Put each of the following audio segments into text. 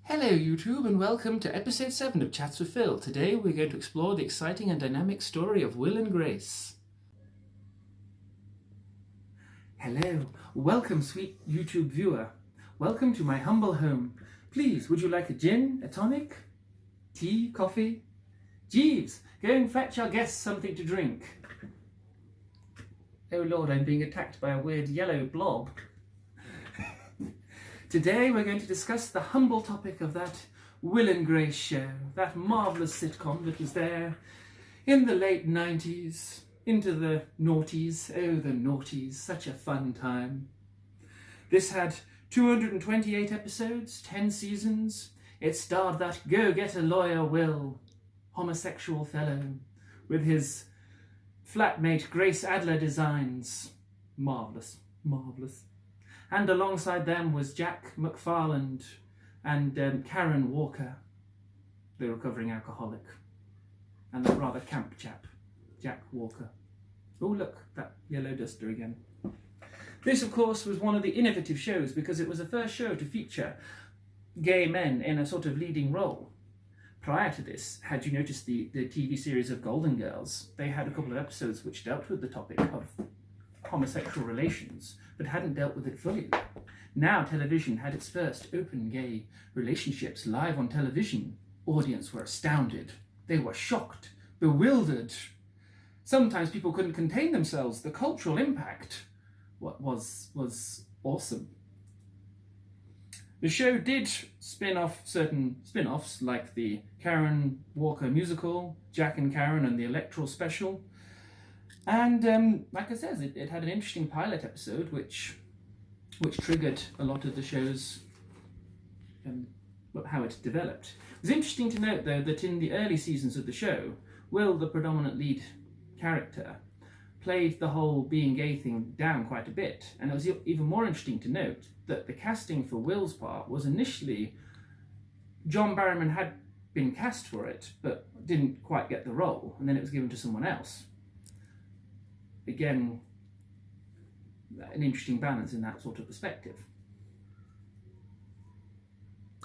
Hello YouTube and welcome to episode 7 of Chats with Phil. Today we're going to explore the exciting and dynamic story of Will and Grace. Hello, welcome sweet YouTube viewer. Welcome to my humble home. Please, would you like a gin, a tonic, tea, coffee? Jeeves, go and fetch our guests something to drink. Oh Lord, I'm being attacked by a weird yellow blob. Today we're going to discuss the humble topic of that Will and Grace show, that marvellous sitcom that was there in the late 90s, into the noughties. Oh, the noughties, such a fun time. This had 228 episodes, 10 seasons. It starred that go-getter lawyer homosexual fellow, with his flatmate Grace Adler designs. Marvellous, marvellous. And alongside them was Jack McFarland and Karen Walker, the recovering alcoholic, and that rather camp chap, Jack Walker. Oh look, that yellow duster again. This of course was one of the innovative shows because it was the first show to feature gay men in a sort of leading role. Prior to this, had you noticed the TV series of Golden Girls, they had a couple of episodes which dealt with the topic of homosexual relations, but hadn't dealt with it fully. Now television had its first open gay relationships live on television. Audience were astounded. They were shocked, bewildered. Sometimes people couldn't contain themselves. The cultural impact was awesome. The show did spin off certain spin-offs like the Karen Walker musical, Jack and Karen and the Electoral Special. And like I said, it had an interesting pilot episode which triggered a lot of the show's how it developed. It was interesting to note though that in the early seasons of the show, Will, the predominant lead character, played the whole being gay thing down quite a bit. And it was even more interesting to note that the casting for Will's part was initially, John Barrowman had been cast for it but didn't quite get the role, and then it was given to someone else. Again, an interesting balance in that sort of perspective.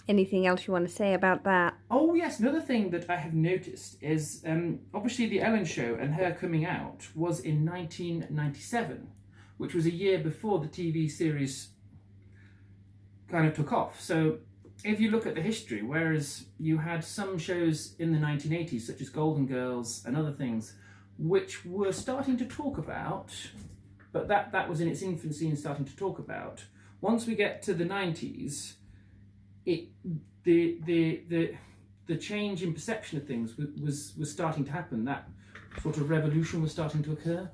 Anything else you want to say about that? Oh yes, another thing that I have noticed is obviously the Ellen Show and her coming out was in 1997, which was a year before the TV series kind of took off. So if you look at the history, whereas you had some shows in the 1980s, such as Golden Girls and other things, which were starting to talk about, but that was in its infancy and starting to talk about. Once we get to the 90s, the change in perception of things was starting to happen. That sort of revolution was starting to occur.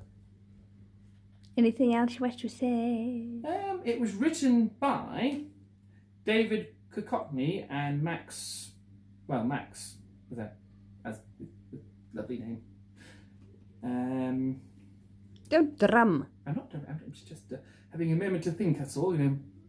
Anything else you wish to say? It was written by David Kokotny and Max was that as a lovely name. Don't drum. I'm just having a moment to think, that's all,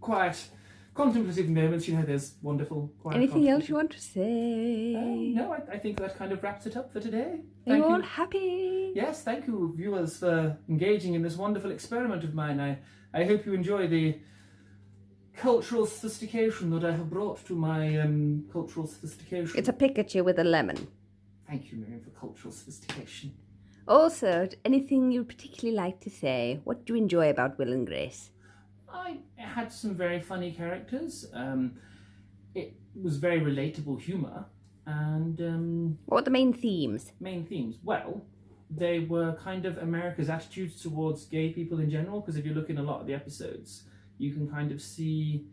quiet, contemplative moments, there's wonderful, quiet. Anything else you want to say? No, I think that kind of wraps it up for today. Are you all happy? Yes, thank you, viewers, for engaging in this wonderful experiment of mine. I hope you enjoy the cultural sophistication that I have brought to my cultural sophistication. It's a Pikachu with a lemon. Thank you, Miriam, for cultural sophistication. Also, anything you'd particularly like to say? What do you enjoy about Will and Grace? I had some very funny characters. It was very relatable humour. And what were the main themes? Main themes? Well, they were kind of America's attitudes towards gay people in general, because if you look in a lot of the episodes, you can kind of see,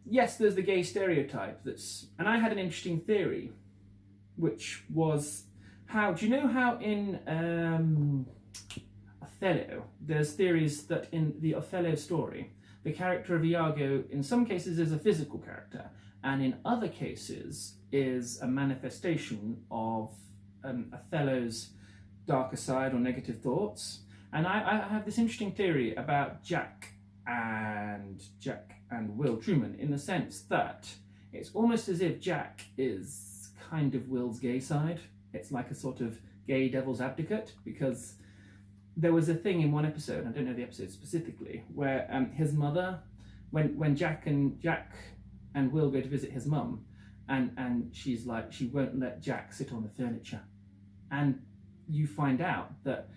yes, there's the gay stereotype and I had an interesting theory, which was, do you know how in Othello, there's theories that in the Othello story, the character of Iago in some cases is a physical character, and in other cases is a manifestation of Othello's darker side or negative thoughts. And I have this interesting theory about Jack and Will Truman, in the sense that it's almost as if Jack is kind of Will's gay side. It's like a sort of gay devil's advocate, because there was a thing in one episode, I don't know the episode specifically, where his mother, when Jack and Will go to visit his mum, and she's like, she won't let Jack sit on the furniture, and you find out that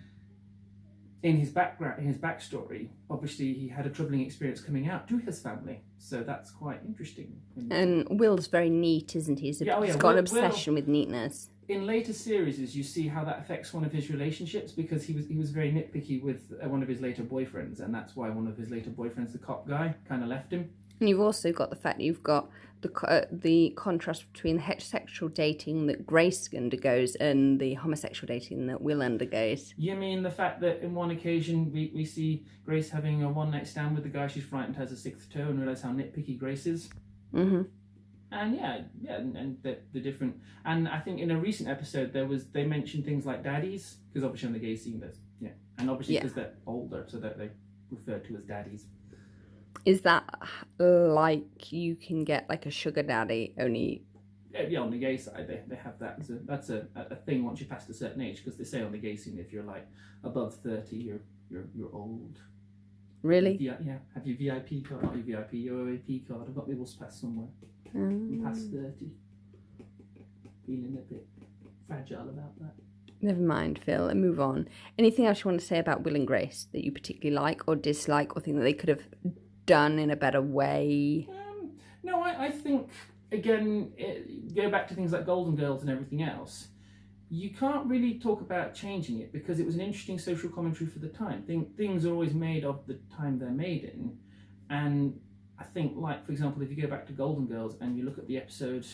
in his background, in his backstory, obviously he had a troubling experience coming out to his family, so that's quite interesting. And Will's very neat, isn't he? He's got an obsession with neatness. In later series, you see how that affects one of his relationships, because he was very nitpicky with one of his later boyfriends, and that's why one of his later boyfriends, the cop guy, kind of left him. And you've also got the fact that you've got the contrast between the heterosexual dating that Grace undergoes and the homosexual dating that Will undergoes. You mean the fact that in one occasion we see Grace having a one-night stand with the guy she's frightened has a sixth toe, and realise how nitpicky Grace is? Mm-hmm. And and the different, and I think in a recent episode they mentioned things like daddies, because obviously on the gay scene and obviously because they're older, so that they refer to as daddies. Is that like you can get like a sugar daddy only? Yeah, on the gay side they have that. That's a thing once you pass a certain age, because they say on the gay scene if you're like above 30 you're old. Really? Yeah. Have your VIP card? Not your VIP, your OAP card. I've got my bus pass somewhere. I'm past 30. Feeling a bit fragile about that. Never mind, Phil, and move on. Anything else you want to say about Will and Grace that you particularly like or dislike, or think that they could have done in a better way? No, I think, again, go back to things like Golden Girls and everything else. You can't really talk about changing it, because it was an interesting social commentary for the time. Things are always made of the time they're made in. And I think, like, for example, if you go back to Golden Girls and you look at the episode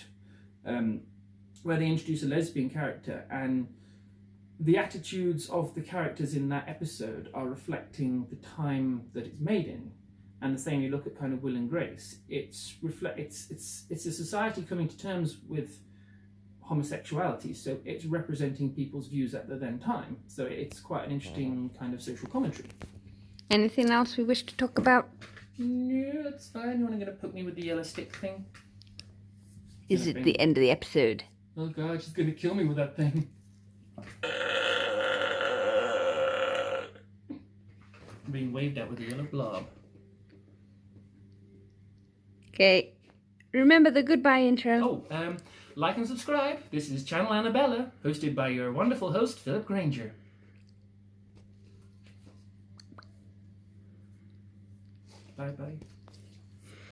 where they introduce a lesbian character, and the attitudes of the characters in that episode are reflecting the time that it's made in. And the same, you look at kind of Will and Grace, it's a society coming to terms with homosexuality, so it's representing people's views at the then time. So it's quite an interesting kind of social commentary. Anything else we wish to talk about? No, that's fine. You're going to poke me with the yellow stick thing? Is it the end of the episode? Oh god, she's going to kill me with that thing. I'm being waved at with a yellow blob. Okay, remember the goodbye intro. Oh, like and subscribe. This is Channel Annabella, hosted by your wonderful host, Philip Granger. Bye-bye.